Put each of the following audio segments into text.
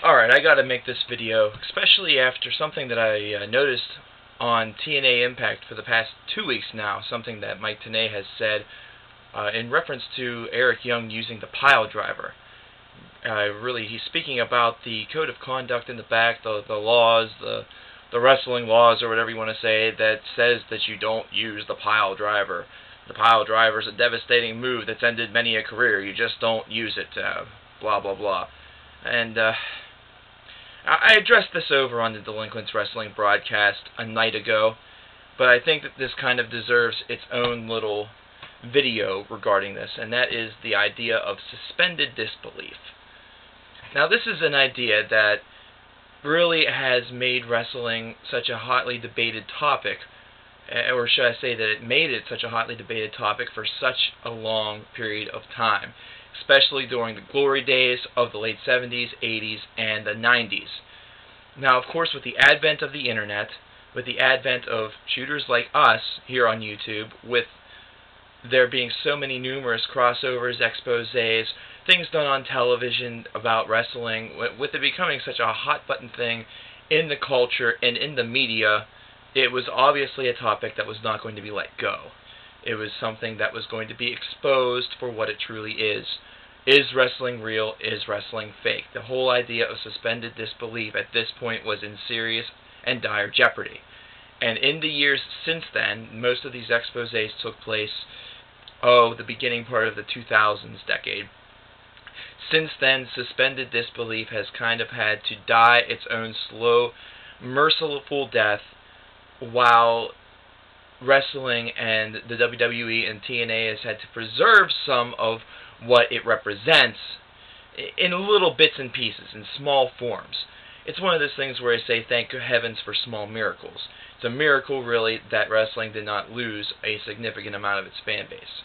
Alright, I gotta make this video, especially after something that I noticed on TNA Impact for the past 2 weeks now, something that Mike Tenay has said in reference to Eric Young using the pile driver. He's speaking about the code of conduct in the back, the laws, the wrestling laws, or whatever you want to say, that says that you don't use the pile driver. The pile driver is a devastating move that's ended many a career. You just don't use it, blah, blah, blah. And, I addressed this over on the Delinquents Wrestling broadcast a night ago, but I think that this kind of deserves its own little video regarding this, and that is the idea of suspended disbelief. Now, this is an idea that really has made wrestling such a hotly debated topic, or should I say that it made it such a hotly debated topic for such a long period of time, especially during the glory days of the late 70s, 80s, and the 90s. Now, of course, with the advent of the internet, with the advent of shooters like us here on YouTube, with there being so many numerous crossovers, exposés, things done on television about wrestling, with it becoming such a hot-button thing in the culture and in the media, it was obviously a topic that was not going to be let go. It was something that was going to be exposed for what it truly is. Is wrestling real? Is wrestling fake? The whole idea of suspended disbelief at this point was in serious and dire jeopardy. And in the years since then, most of these exposés took place, the beginning part of the 2000s decade. Since then, suspended disbelief has kind of had to die its own slow, merciful death, while wrestling and the WWE and TNA has had to preserve some of what it represents in little bits and pieces, in small forms. It's one of those things where I say thank heavens for small miracles. It's a miracle, really, that wrestling did not lose a significant amount of its fan base.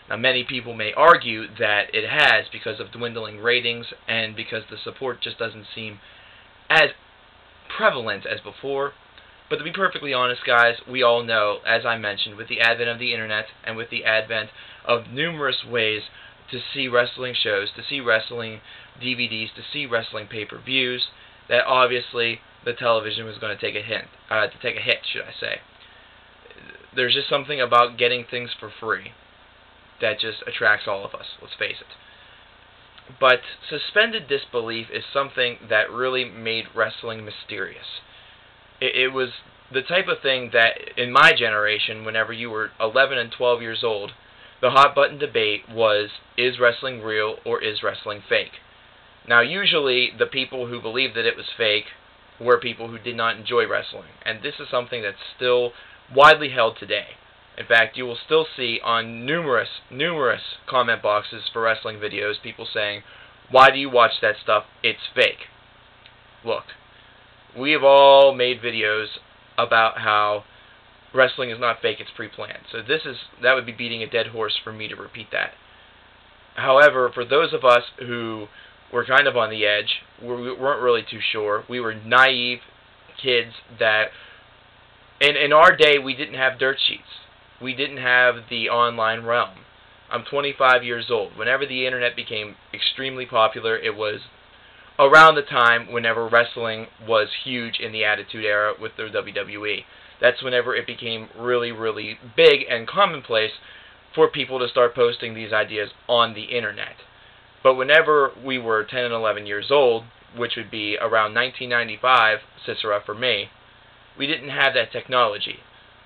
Now, many people may argue that it has because of dwindling ratings and because the support just doesn't seem as prevalent as before. But to be perfectly honest, guys, we all know, as I mentioned, with the advent of the internet and with the advent of numerous ways to see wrestling shows, to see wrestling DVDs, to see wrestling pay-per-views, that obviously the television was going to take a hit, should I say. There's just something about getting things for free that just attracts all of us, let's face it. But suspended disbelief is something that really made wrestling mysterious. It was the type of thing that, in my generation, whenever you were 11 and 12 years old, the hot-button debate was, is wrestling real or is wrestling fake? Now, usually, the people who believed that it was fake were people who did not enjoy wrestling, and this is something that's still widely held today. In fact, you will still see on numerous comment boxes for wrestling videos people saying, why do you watch that stuff? It's fake. Look, we have all made videos about how wrestling is not fake, it's pre-planned. So that would be beating a dead horse for me to repeat that. However, for those of us who were kind of on the edge, we weren't really too sure, we were naive kids that, in our day, we didn't have dirt sheets. We didn't have the online realm. I'm 25 years old. Whenever the internet became extremely popular, it was around the time whenever wrestling was huge in the Attitude Era with the WWE. That's whenever it became really, really big and commonplace for people to start posting these ideas on the internet. But whenever we were 10 and 11 years old, which would be around 1995, Cicera for me, we didn't have that technology.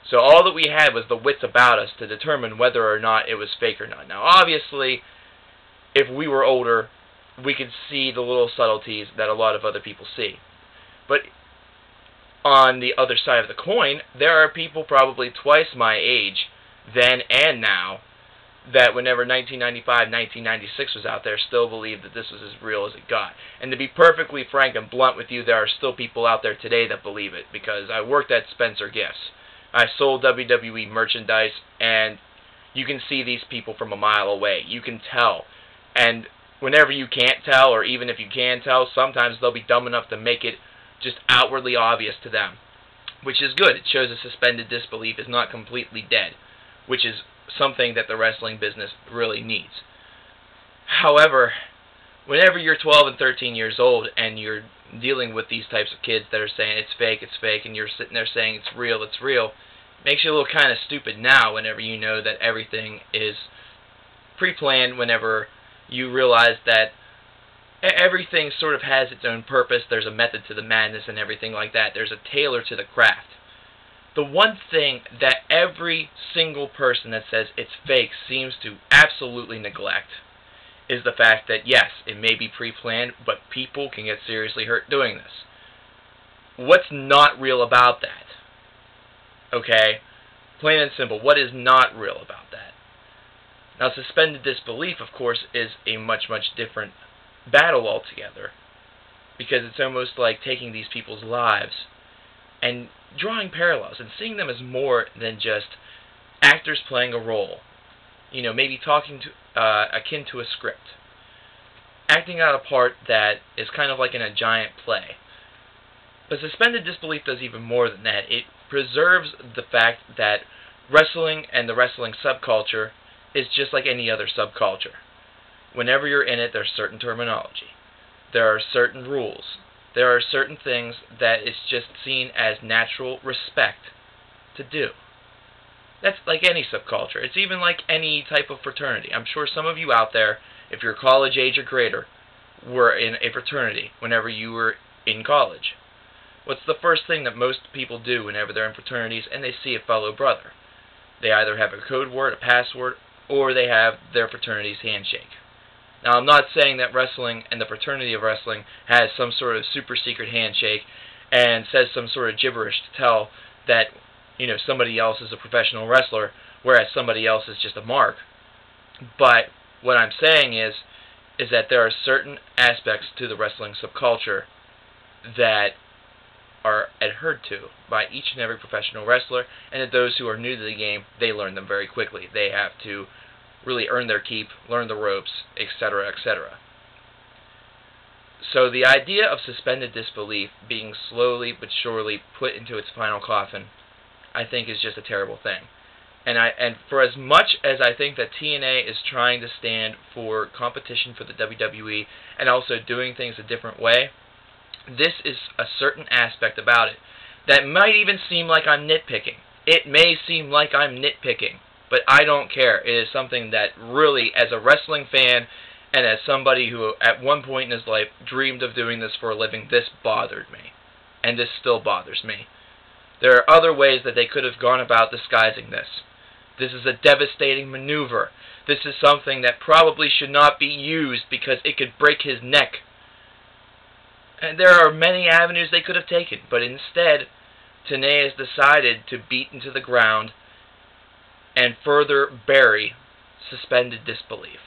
So all that we had was the wits about us to determine whether or not it was fake or not. Now, obviously, if we were older, we could see the little subtleties that a lot of other people see. But on the other side of the coin, there are people probably twice my age, then and now, that whenever 1995, 1996 was out there, still believed that this was as real as it got. And to be perfectly frank and blunt with you, there are still people out there today that believe it, because I worked at Spencer Gifts. I sold WWE merchandise, and you can see these people from a mile away. You can tell. And whenever you can't tell, or even if you can tell, sometimes they'll be dumb enough to make it just outwardly obvious to them, which is good. It shows a suspended disbelief is not completely dead, which is something that the wrestling business really needs. However, whenever you're 12 and 13 years old and you're dealing with these types of kids that are saying it's fake, and you're sitting there saying it's real, it makes you a little kind of stupid now whenever you know that everything is pre-planned, whenever you realize that everything sort of has its own purpose, there's a method to the madness and everything like that, there's a tailor to the craft. The one thing that every single person that says it's fake seems to absolutely neglect is the fact that, yes, it may be pre-planned, but people can get seriously hurt doing this. What's not real about that? Okay? Plain and simple, what is not real about that? Now, suspended disbelief, of course, is a much, much different battle altogether, because it's almost like taking these people's lives and drawing parallels and seeing them as more than just actors playing a role. You know, maybe talking to akin to a script, acting out a part that is kind of like in a giant play. But suspended disbelief does even more than that. It preserves the fact that wrestling and the wrestling subculture is just like any other subculture. Whenever you're in it, there's certain terminology. There are certain rules. There are certain things that it's just seen as natural respect to do. That's like any subculture. It's even like any type of fraternity. I'm sure some of you out there, if you're college age or greater, were in a fraternity whenever you were in college. What's the first thing that most people do whenever they're in fraternities and they see a fellow brother? They either have a code word, a password, or they have their fraternity's handshake. Now, I'm not saying that wrestling and the fraternity of wrestling has some sort of super secret handshake and says some sort of gibberish to tell that, you know, somebody else is a professional wrestler, whereas somebody else is just a mark. But what I'm saying is that there are certain aspects to the wrestling subculture that are adhered to by each and every professional wrestler, and that those who are new to the game, they learn them very quickly. They have to really earn their keep, learn the ropes, etc., etc. So the idea of suspended disbelief being slowly but surely put into its final coffin, I think, is just a terrible thing. And for as much as I think that TNA is trying to stand for competition for the WWE and also doing things a different way, this is a certain aspect about it that might even seem like I'm nitpicking. It may seem like I'm nitpicking, but I don't care. It is something that really, as a wrestling fan and as somebody who at one point in his life dreamed of doing this for a living, this bothered me. And this still bothers me. There are other ways that they could have gone about disguising this. This is a devastating maneuver. This is something that probably should not be used because it could break his neck. And there are many avenues they could have taken, but instead, Tenay has decided to beat into the ground and further bury suspended disbelief.